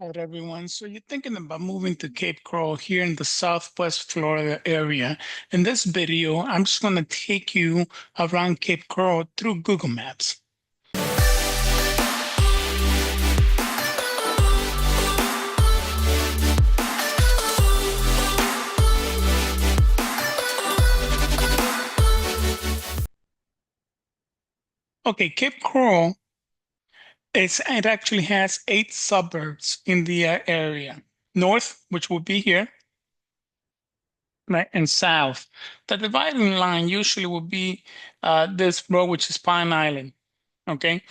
All right, everyone. So you're thinking about moving to Cape Coral here in the Southwest Florida area. In this video, I'm just going to take you around Cape Coral through Google Maps. Okay, Cape Coral, it actually has 8 suburbs in the area. North, which would be here, right, and south. The dividing line usually will be this road, which is Pine Island. Okay,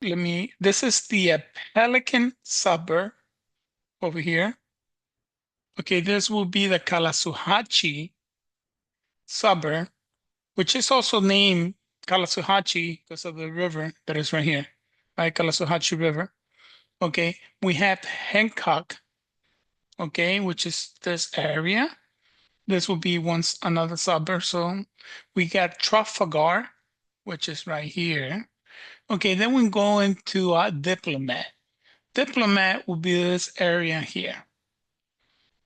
this is the Pelican suburb over here. Okay, this will be the Kalasuhatchee suburb, which is also named Kalasuhatchee because of the river that is right here, right? Kalasuhatchee River. Okay, we have Hancock, okay, which is this area. This will be once another suburb. So we got Trafalgar, which is right here. Okay, then we go into Diplomat. Diplomat will be this area here.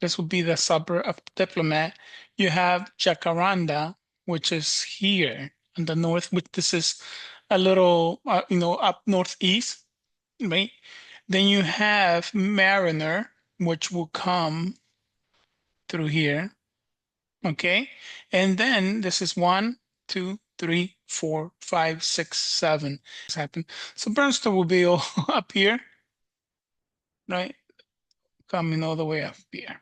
This would be the suburb of Diplomat. You have Jacaranda, which is here in the north, which this is a little, up northeast, right? Then you have Mariner, which will come through here, okay? And then this is 1, 2, 3, 4, 5, 6, 7. This happened. So Bernster will be all up here, right? Coming all the way up here.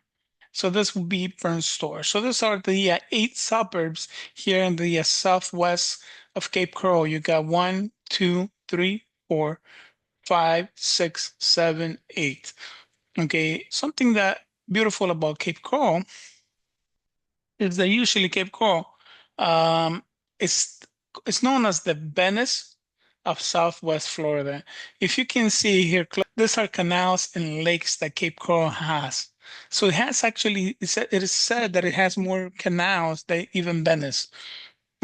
So this will be Bernstore. So these are the 8 suburbs here in the southwest of Cape Coral. You got 1, 2, 3, 4, 5, 6, 7, 8. Okay, something that beautiful about Cape Coral is that usually Cape Coral um, is it's known as the Venice of Southwest Florida. If you can see here, these are canals and lakes that Cape Coral has. So it has actually, it is said that it has more canals than even Venice.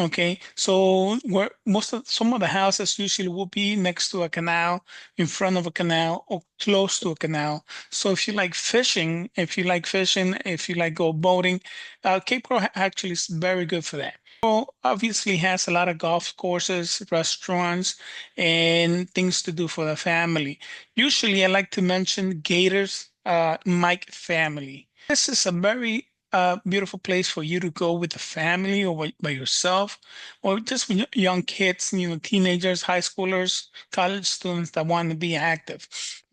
Okay, so where some of the houses usually will be next to a canal, in front of a canal, or close to a canal. So if you like go boating, Cape Coral actually is very good for that. Well, obviously has a lot of golf courses, restaurants, and things to do for the family. Usually, I like to mention Gator's Mike family. This is a very beautiful place for you to go with the family or by yourself, or just with young kids, teenagers, high schoolers, college students that want to be active.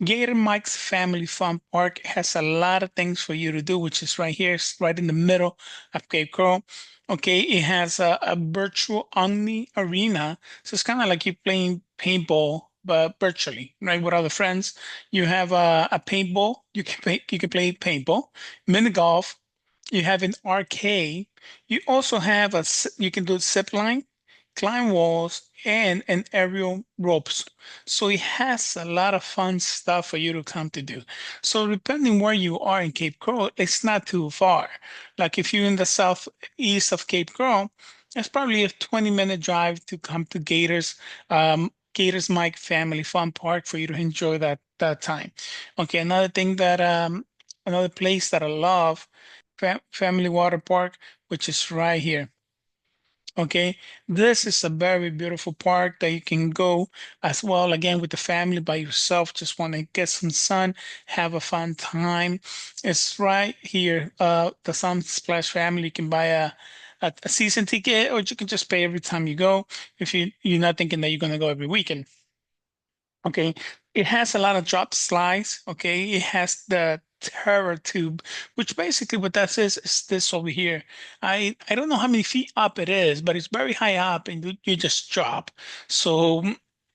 Gator Mike's Family Fun Park has a lot of things for you to do, which is right here, it's right in the middle of Cape Coral. Okay, it has a virtual Omni Arena, so it's kind of like you're playing paintball, but virtually, right, with other friends. You have a paintball. You can play paintball, mini golf. You have an arcade. You also have you can do zip line, climb walls, and an aerial ropes. So it has a lot of fun stuff for you to come to do. So depending where you are in Cape Coral, it's not too far. Like if you're in the southeast of Cape Coral, it's probably a 20-minute drive to come to Gators Mike Family Fun Park for you to enjoy that time. Okay, another place that I love, Family Water Park, which is right here. Okay, this is a very beautiful park that you can go as well, again, with the family, by yourself, just want to get some sun, have a fun time. It's right here. The Sun Splash family, you can buy a season ticket, or you can just pay every time you go if you're not thinking that you're going to go every weekend. Okay, it has a lot of drop slides. Okay, it has the Terror Tube, which basically what that is this over here. I don't know how many feet up it is, but it's very high up, and you just drop. So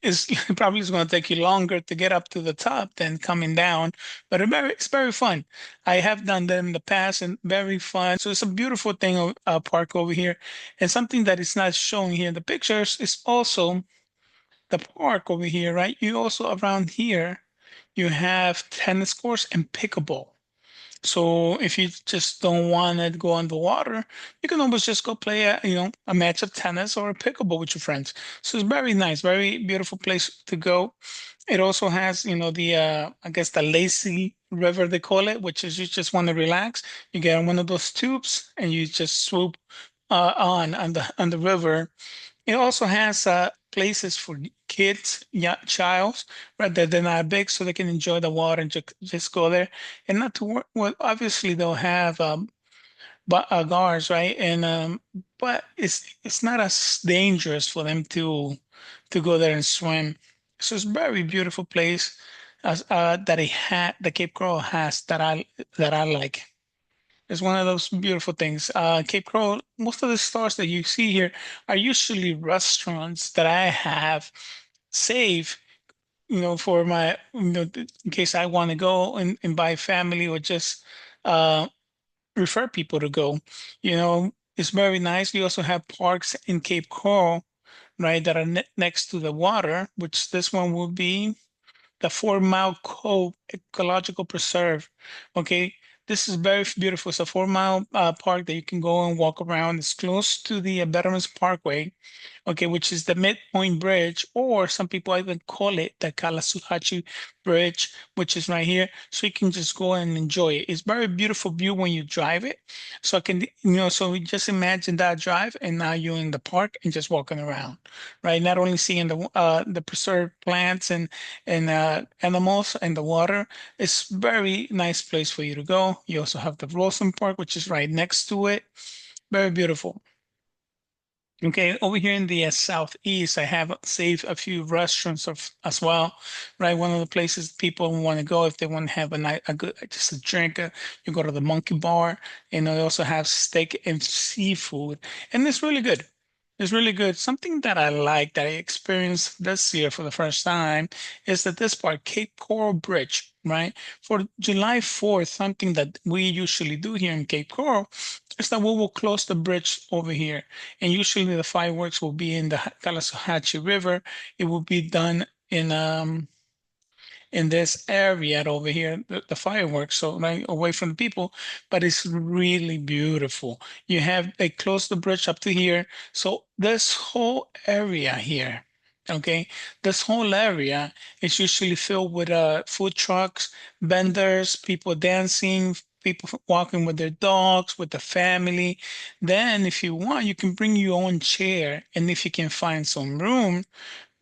it's it probably is going to take you longer to get up to the top than coming down, but it's very fun. I have done that in the past and very fun. So it's a beautiful thing, park over here, and something that is not shown here in the pictures is also the park over here, right? You also around here, you have tennis courts and pickleball. So if you just don't want to go on the water, you can always just go play a match of tennis or a pickleball with your friends. So it's very nice, very beautiful place to go. It also has, the I guess the lazy river, they call it, which is you just want to relax. You get on one of those tubes and you just swoop on the river. It also has places for kids, yeah, childs, right? That they're not big, so they can enjoy the water and just go there and not to work. Well, obviously they'll have but guards, right? And but it's not as dangerous for them to go there and swim. So it's a very beautiful place as that it had the Cape Coral has that I like. It's one of those beautiful things. Cape Coral, most of the stores that you see here are usually restaurants that I have saved, for my, in case I want to go and buy family or just uh, refer people to go. It's very nice. We also have parks in Cape Coral, right, that are next to the water, which this one will be the 4 Mile Cove Ecological Preserve. Okay, this is very beautiful. It's a 4 mile park that you can go and walk around. It's close to the Veterans Parkway, okay, which is the Midpoint Bridge, or some people even call it the Kalasuhachi Bridge, which is right here. So you can just go and enjoy it. It's very beautiful view when you drive it. So I can, so we just imagine that drive, and now you're in the park and just walking around, right? Not only seeing the preserved plants and animals and the water. It's very nice place for you to go. You also have the Blossom Park, which is right next to it. Very beautiful. Okay, over here in the southeast, I have saved a few restaurants as well, right? One of the places people want to go if they want to have a night, a good, just a drink. You go to the Monkey Bar, and they also have steak and seafood, and it's really good. It's really good. Something that I like that I experienced this year for the first time is that this part, Cape Coral Bridge, right? For July 4th, something that we usually do here in Cape Coral is that we will close the bridge over here. And usually the fireworks will be in the Kalasuhatchee River. It will be done in this area over here, the fireworks, so right away from the people, but it's really beautiful. They close the bridge up to here. So this whole area here, okay, this whole area is usually filled with food trucks, vendors, people dancing, people walking with their dogs, with the family. Then if you want, you can bring your own chair. And if you can find some room,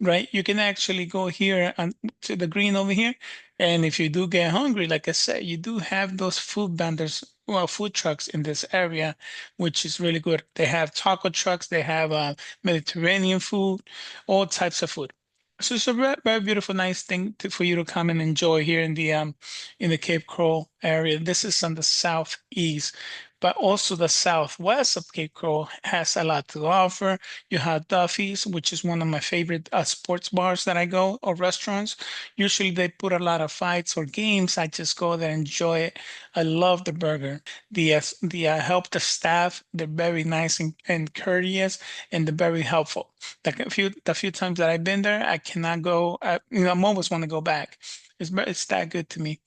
right? You can actually go here and to the green over here. And if you do get hungry, like I said, you do have those food vendors, well, food trucks in this area, which is really good. They have taco trucks, they have Mediterranean food, all types of food. So it's a very, very beautiful, nice thing for you to come and enjoy here in the Cape Coral area. This is on the southeast, but also the southwest of Cape Coral has a lot to offer. You have Duffy's, which is one of my favorite sports bars that I go, or restaurants. Usually they put a lot of fights or games. I just go there and enjoy it. I love the burger. The help the staff. They're very nice and courteous, and they're very helpful. The few times that I've been there, I cannot go. I'm always want to go back. It's that good to me.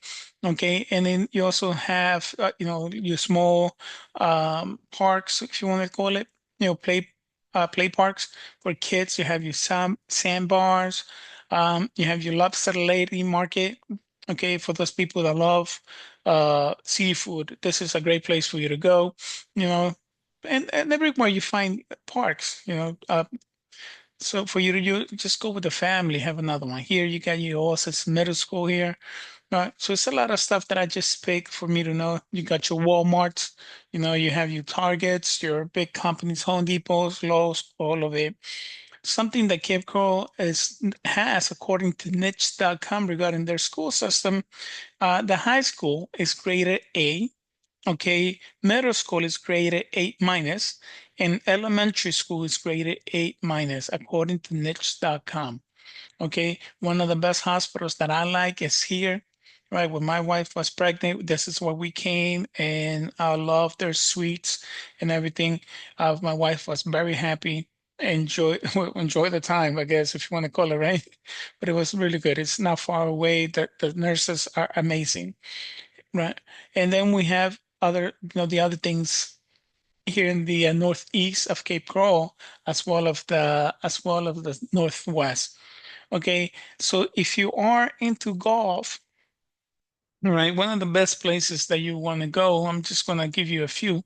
Okay, and then you also have your small parks, if you want to call it, play parks for kids. You have your sandbars. You have your lobster lady market. Okay, for those people that love seafood, this is a great place for you to go. You know, and everywhere you find parks. So for you to just go with the family, have another one here. You got your Oasis Middle School here. Right. So it's a lot of stuff that I just picked for me to know. You got your Walmarts, you have your Targets, your big companies, Home Depots, Lowe's, all of it. Something that Cape Coral has, according to niche.com regarding their school system, the high school is graded A. Okay, middle school is graded A minus, and elementary school is graded A minus, according to niche.com. Okay, one of the best hospitals that I like is here, right? When my wife was pregnant, this is where we came, and I love their suites and everything. My wife was very happy. Enjoy enjoy the time, I guess, if you want to call it, right? But it was really good. It's not far away. The nurses are amazing, right? And then we have the other things here in the northeast of Cape Coral, as well as the northwest. Okay, so if you are into golf, Right. One of the best places that you want to go, I'm just going to give you a few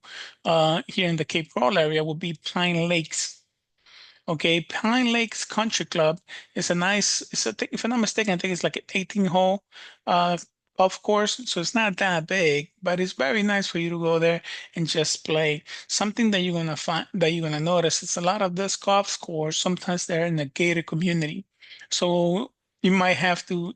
here in the Cape Coral area, will be Pine Lakes. Okay, Pine Lakes Country Club is a nice, if I'm not mistaken, I think it's like an 18-hole uh, golf course. So it's not that big, but it's very nice for you to go there and just play. Something that you're gonna find, that you're gonna notice, it's a lot of this golf course. Sometimes they're in the gated community, so you might have to,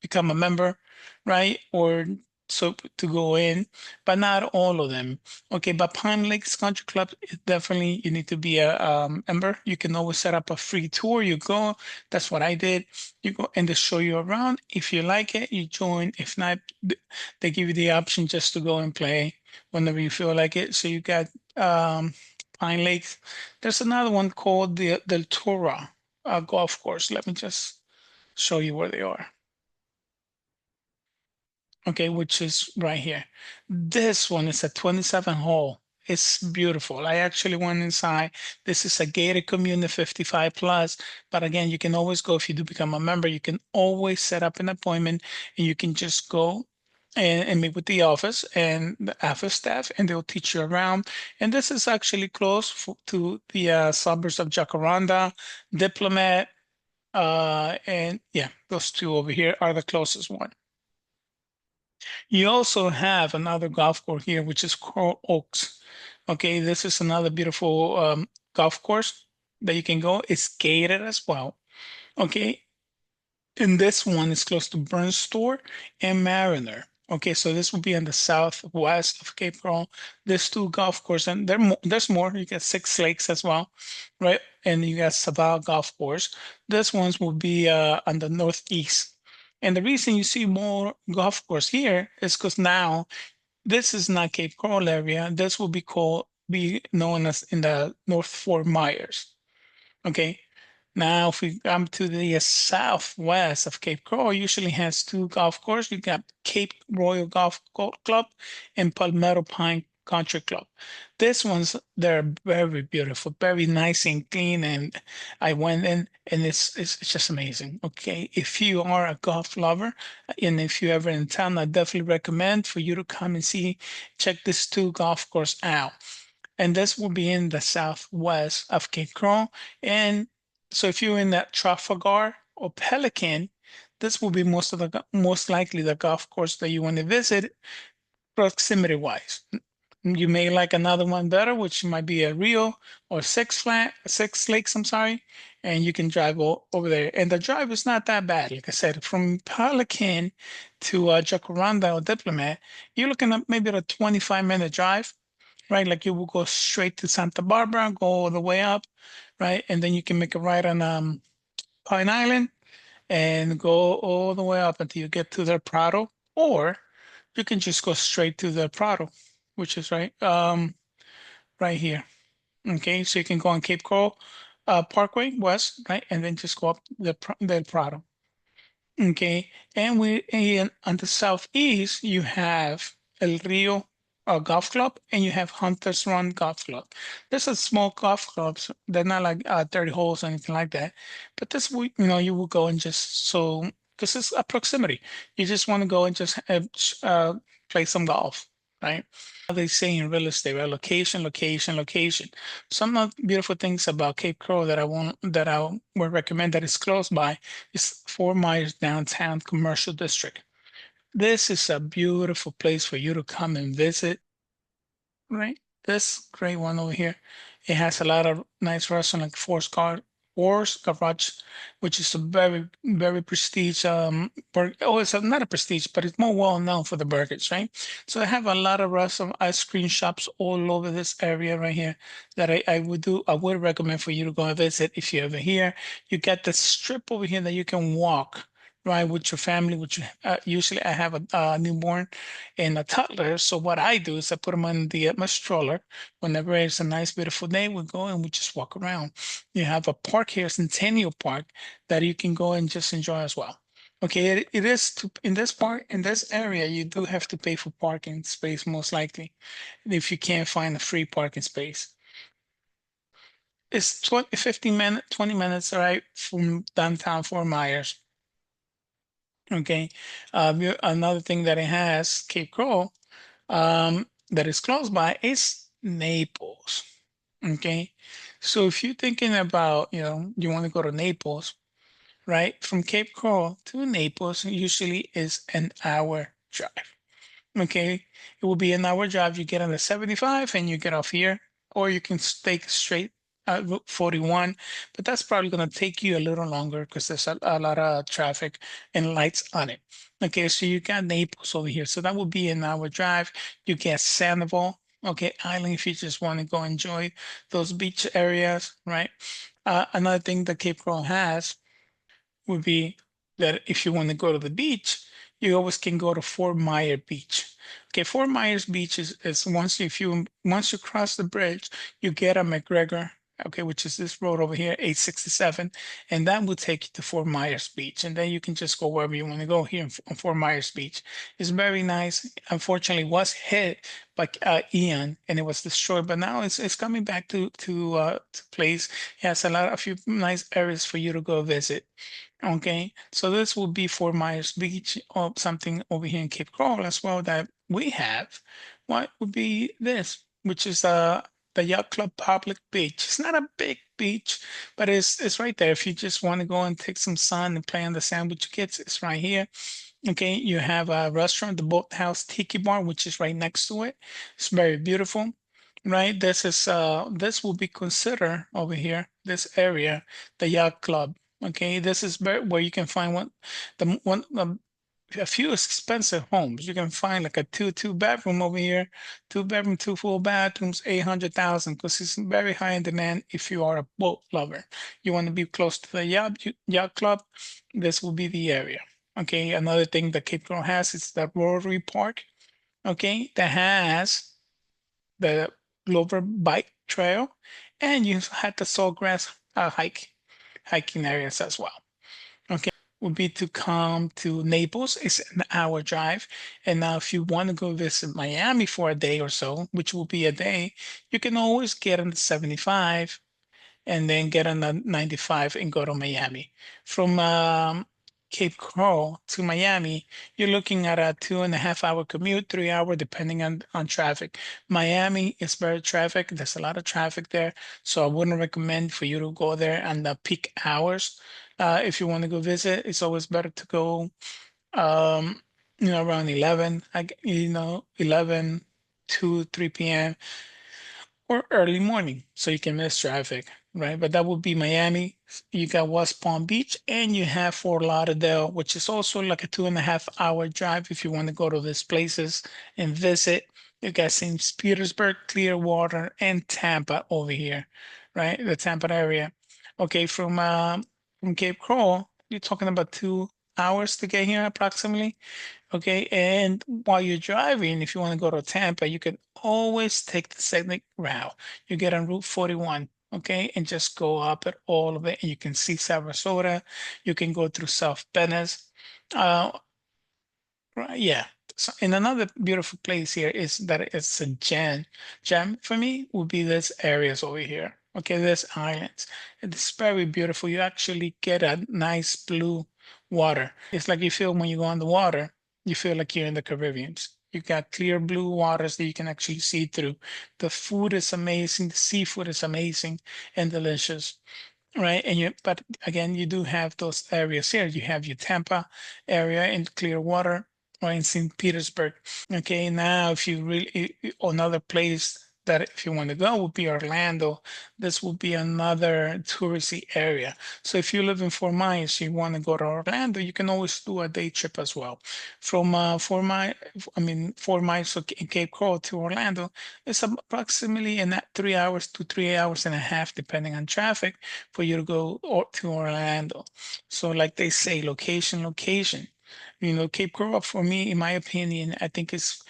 become a member, right? Or so to go in, but not all of them. Okay, but Pine Lakes Country Club, definitely you need to be a member. You can always set up a free tour. You go. That's what I did. You go and they show you around. If you like it, you join. If not, they give you the option just to go and play whenever you feel like it. So you got um, Pine Lakes. There's another one called the Del Toro golf course. Let me just show you where they are. Okay, which is right here. This one is a 27 hole. It's beautiful. I actually went inside. This is a gated community 55 plus. But again, you can always go if you do become a member. You can always set up an appointment and you can just go and meet with the office and the office staff, and they'll teach you around. And this is actually close to the suburbs of Jacaranda, Diplomat, and yeah, those two over here are the closest one. You also have another golf course here, which is Coral Oaks. Okay, this is another beautiful golf course that you can go. It's gated as well. Okay, and this one is close to Burns Store and Mariner. Okay, so this will be on the southwest of Cape Coral. There's two golf courses, and there's more. You got Six Lakes as well, right? And you got Sabal Golf Course. This ones will be on the northeast. And the reason you see more golf course here is because now this is not Cape Coral area. This will be known as in the North Fort Myers. Okay, now, if we come to the southwest of Cape Coral, usually has two golf courses. You got Cape Royal Club and Palmetto Pine Country Club. This ones, they're very beautiful, very nice and clean. And I went in and it's just amazing. Okay. If you are a golf lover and if you're ever in town, I definitely recommend for you to come and check these two golf course out. And this will be in the southwest of Cape Coral. And so if you're in that Trafalgar or Pelican, this will be most likely the golf course that you want to visit proximity wise. You may like another one better, which might be a Rio or Six Lakes, I'm sorry, and you can drive over there. And the drive is not that bad. Like I said, from Pelican to Jacaranda or Diplomat, you're looking at maybe a 25-minute drive, right? Like you will go straight to Santa Barbara, go all the way up, right? And then you can make a right on Pine Island and go all the way up until you get to the Prado, or you can just go straight to the Prado, which is right here. Okay, so you can go on Cape Coral Parkway West, right, and then just go up the Prado. Okay, and on the southeast, you have El Rio Golf Club and you have Hunter's Run Golf Club. There's a small golf clubs. They're not like 30 holes or anything like that. But this week, you will go and because it's a proximity. You just want to go and just play some golf, right? They say in real estate, right? Location, location, location. Some of the beautiful things about Cape Coral that I would recommend that is close by is 4 Miles downtown commercial district. This is a beautiful place for you to come and visit, right? This great one over here. It has a lot of nice restaurant like Force Garage, which is a very, very prestige oh, it's not a prestige, but it's more well known for the burgers, right? So I have a lot of restaurant ice cream shops all over this area right here that I would recommend for you to go and visit if you're ever here. You get the strip over here that you can walk. Right, with your family, which usually I have a newborn and a toddler. So what I do is I put them on my stroller. Whenever it's a nice, beautiful day, we go and we just walk around. You have a park here, Centennial Park, that you can go and just enjoy as well. Okay, it is in this park, in this area, you do have to pay for parking space most likely, if you can't find a free parking space. It's 15 minutes, 20 minutes, right, from downtown Fort Myers. Okay. Another thing that it has, Cape Coral, that is close by is Naples. Okay. So if you're thinking about, you want to go to Naples, right? From Cape Coral to Naples usually is an hour drive. Okay, it will be an hour drive. You get on the 75 and you get off here, or you can take straight Route 41, but that's probably going to take you a little longer because there's a lot of traffic and lights on it. Okay, so you got Naples over here. So that will be an hour drive. You get Sandoval, okay, Island if you just want to go enjoy those beach areas, right? Another thing that Cape Coral has would be that if you want to go to the beach, you always can go to Fort Myers Beach. Okay, Fort Myers Beach is once you cross the bridge, you get a McGregor, okay, which is this road over here, 867, and that will take you to Fort Myers Beach, and then you can just go wherever you want to go here on Fort Myers Beach. It's very nice. Unfortunately, it was hit by Ian, and it was destroyed, but now it's coming back to place. It has a few nice areas for you to go visit. Okay, so this will be Fort Myers Beach or something over here in Cape Coral as well that we have. What would be this, which is the Yacht Club Public Beach. It's not a big beach, but it's right there. If you just want to go and take some sun and play on the sand with your kids, it's right here. Okay, you have a restaurant, the Boathouse Tiki Bar, which is right next to it. It's very beautiful, right? This will be considered over here, this area, the yacht club. Okay, this is where you can find a few expensive homes. You can find like a two bedroom over here, two bedroom, two full bathrooms, 800,000, because it's very high in demand if you are a boat lover. You want to be close to the yacht club, this will be the area. Okay, another thing that Cape Coral has is the Rotary Park. Okay, that has the Glover Bike Trail, and you had the Sawgrass hiking areas as well. Okay, would be to come to Naples. It's an hour drive. And now if you want to go visit Miami for a day or so, which will be a day, you can always get on the 75 and then get on the 95 and go to Miami. From Cape Coral to Miami, you're looking at a 2.5 hour commute, 3 hour, depending on traffic. Miami is very traffic. There's a lot of traffic there. So I wouldn't recommend for you to go there on the peak hours. If you want to go visit, it's always better to go, around 11, 11 to 3 p.m or early morning so you can miss traffic, right? But that would be Miami. You got West Palm Beach and you have Fort Lauderdale, which is also like a 2.5 hour drive if you want to go to these places and visit. You got St. Petersburg, Clearwater, and Tampa over here, right? The Tampa area. Okay, from Cape Coral, you're talking about 2 hours to get here approximately. Okay, and while you're driving, if you want to go to Tampa, you can always take the scenic route. You get on Route 41, okay, and just go up it all of it, and you can see Sarasota. You can go through South Venice. Uh, right, yeah. So, and another beautiful place here is that it's a gem for me would be this areas over here. Okay, this islands. It's very beautiful. You actually get a nice blue water. It's like you feel when you go on the water, you feel like you're in the Caribbean. You got clear blue waters that you can actually see through. The food is amazing. The seafood is amazing and delicious. Right. But again, you do have those areas here. You have your Tampa area in Clearwater or in St. Petersburg. Okay. Now, if you really, another place that if you want to go would be Orlando. This will be another touristy area. So if you live in Fort Myers, you want to go to Orlando, you can always do a day trip as well. From Fort Myers in Cape Coral to Orlando, it's approximately in that 3 hours to 3 hours and a half, depending on traffic for you to go to Orlando. So like they say, location, location. Cape Coral for me, in my opinion, I think is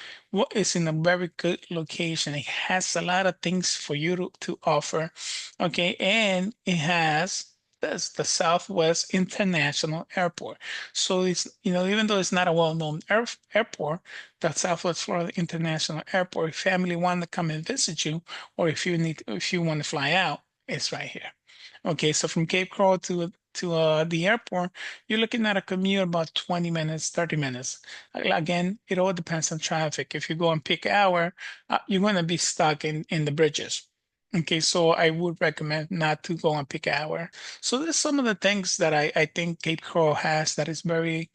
in a very good location. It has a lot of things for you to offer. Okay, and it has the Southwest International Airport. So even though it's not a well-known airport, the Southwest Florida International Airport, if family want to come and visit you, or if you want to fly out, it's right here. Okay, so from Cape Coral to the airport, you're looking at a commute about 20 minutes, 30 minutes. Again, it all depends on traffic. If you go on peak hour, you're going to be stuck in the bridges. Okay, so I would recommend not to go on peak hour. So there's some of the things that I think Cape Coral has that is very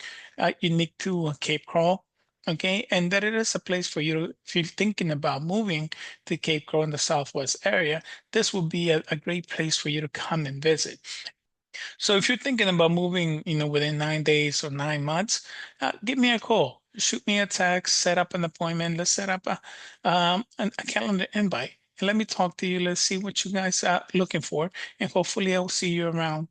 unique to Cape Coral. Okay, and that it is a place for you to, if you're thinking about moving to Cape Coral in the Southwest area, this will be a great place for you to come and visit. So if you're thinking about moving, within 9 days or 9 months, give me a call, shoot me a text, set up an appointment. Let's set up a calendar invite. And let me talk to you. Let's see what you guys are looking for. And hopefully I'll see you around.